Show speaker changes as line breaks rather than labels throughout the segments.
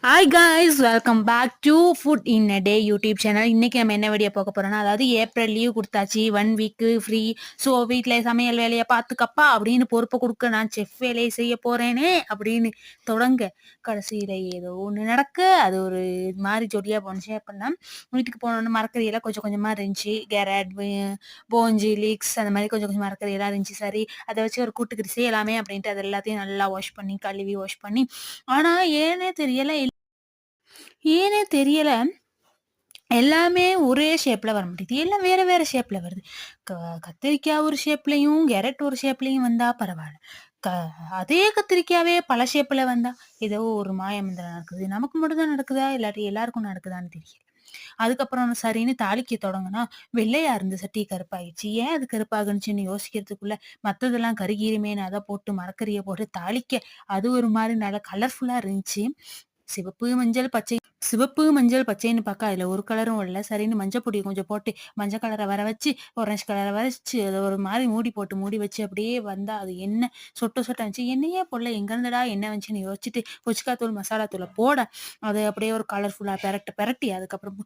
Hi guys, welcome back to food in a day YouTube channel. இன்னைக்கு நம்ம என்ன video பார்க்க போறோம்னா, அதாவது ஏப்ரல் லீவ் கொடுத்தாச்சு, 1 வீக் ஃப்ரீ. ஸோ வீட்டில் சமையல் வேலையை பார்த்துக்கப்பா அப்படின்னு பொறுப்பை கொடுக்க நான் செஃப் வேலையை செய்ய போறேனே அப்படின்னு தொடங்க கடைசியில் ஏதோ ஒன்று நடக்க அது ஒரு மாதிரி ஜொடியாக போணுச்சு. அப்படின்னா வீட்டுக்கு போனோன்னு மரக்கறியெல்லாம் கொஞ்சம் கொஞ்சமாக இருந்துச்சு. கேரட், போஞ்சி, லீக்ஸ் அந்த மாதிரி கொஞ்சம் கொஞ்சம் மரக்கறியெல்லாம் இருந்துச்சு. சரி, அதை வச்சு ஒரு கூட்டுக்கறி செய்யலாமே அப்படின்ட்டு அது எல்லாத்தையும் நல்லா வாஷ் பண்ணி கழுவி வாஷ் பண்ணி, ஆனால் ஏனே தெரியல. எல்லாமே ஒரே ஷேப்ல வர மாட்டேங்குது. எல்லாம் வேற வேற ஷேப்ல வருது. க கத்திரிக்காய் ஒரு ஷேப்லயும், கேரட் ஒரு ஷேப்லயும் வந்தா பரவால்ல. க அதே கத்திரிக்காவே பல ஷேப்ல வந்தா, ஏதோ ஒரு மாயமந்திரம் நடக்குது. நமக்கு மட்டும் தான் நடக்குதா? இல்லாட்டி எல்லாருக்கும் நடக்குதான்னு தெரியல. அதுக்கப்புறம் சரின்னு தாளிக்க தொடங்குனா, வெள்ளையா இருந்த சட்டி கருப்பாயிடுச்சு. ஏன் அது கருப்பாகுனுச்சுன்னு யோசிக்கிறதுக்குள்ள, மத்ததெல்லாம் கருகிருமேன்னு அத போட்டு மரக்கறிய போட்டு தாளிக்க, அது ஒரு மாரி நல்லா கலர்ஃபுல்லா இருந்துச்சு. சிவப்பு, மஞ்சள், பச்சை. சிவப்பு, மஞ்சள், பச்சைன்னு பார்க்க அதுல ஒரு கலரும் இல்ல. சரின்னு மஞ்சள் பொடிய கொஞ்சம் போட்டு, மஞ்சள் கலர வர வச்சு, ஆரஞ்சு கலர வச்சு, அத ஒரு மாரி மூடி போட்டு மூடி வச்சு அப்படியே வந்தா, அது எண்ணெய் சொட்ட சொட்ட வந்துச்சு. எண்ணெயே போடல, எங்கருந்துடா எண்ணெய் வந்துச்சுன்னு யோசிச்சுட்டு, கொச்சிக்காத்தூள், மசாலா தூள போட, அது அப்படியே ஒரு கலர்ஃபுல்லா பெரட்டி, அதுக்கப்புறம்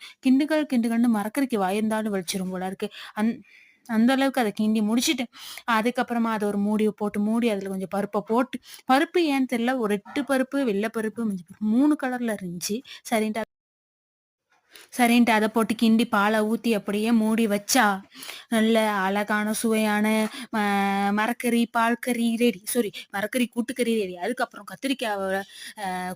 கிண்டுகள்னு மரக்கறிக்கு வாய் இருந்தாலும் வலிச்சிரும் போல இருக்கு. அந் அந்த அளவுக்கு அத கிண்டி முடிச்சுட்டு, அதுக்கப்புறமா அத ஒரு மூடிய போட்டு மூடி, அதுல கொஞ்சம் பருப்ப போட்டு, பருப்பு ஏன்னு தெரியல, ஒரு ரெட்டு பருப்பு, வெள்ள பருப்பு, மஞ்ச பருப்பு 3 கலர்ல இருந்துச்சு. சரின்ட்டு அத போட்டு கிண்டி பால ஊத்தி அப்படியே மூடி வச்சா, நல்ல அழகான சுவையான ம மரக்கறி, பால் கறி ரெடி. சாரி, மரக்கறி கூட்டுக்கறி ரெடி. அதுக்கப்புறம் கத்திரிக்காவ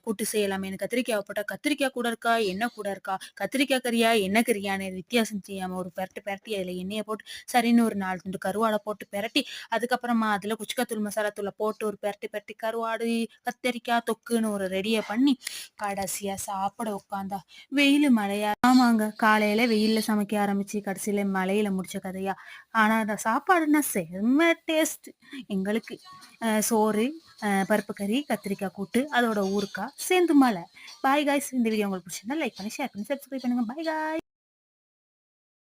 கூட்டு செய்யலாமேன்னு கத்திரிக்காவ போட்டா, கத்திரிக்காய் கூட இருக்கா, எண்ணெய் கூட இருக்கா, கத்திரிக்காய் கறியா, எண்ணெய் கறியான்னு வித்தியாசம் தெரியாம ஒரு பெரட்டி அதுல எண்ணெய போட்டு, சரின்னு ஒரு 4 துண்டு கருவாட போட்டு பெரட்டி, அதுக்கப்புறமா அதுல குச்சிக்காத்தூள், மசாலா தூள போட்டு ஒரு பெரட்டி கருவாடு, கத்தரிக்காய் தொக்குன்னு ஒரு ரெடிய பண்ணி, கடைசியா சாப்பிட உட்காந்தா, வெயிலு மழையா ஆமாங்க. காலையில வெயில்ல சமைக்க ஆரம்பிச்சு, கடைசியில மழையில முடிச்ச கதையா. ஆனா, அந்த சாப்பாடுனா செம்ம டேஸ்ட் எங்களுக்கு. சோறு, பருப்பு கறி, கத்திரிக்காய் கூட்டு, அதோட ஊறுகாய், சேந்து மழை. Bye guys. இந்த வீடியோ உங்களுக்கு பிடிச்சிருந்தா லைக் பண்ணி, ஷேர் பண்ணி, சப்ஸ்கிரைப் பண்ணுங்க. Bye guys.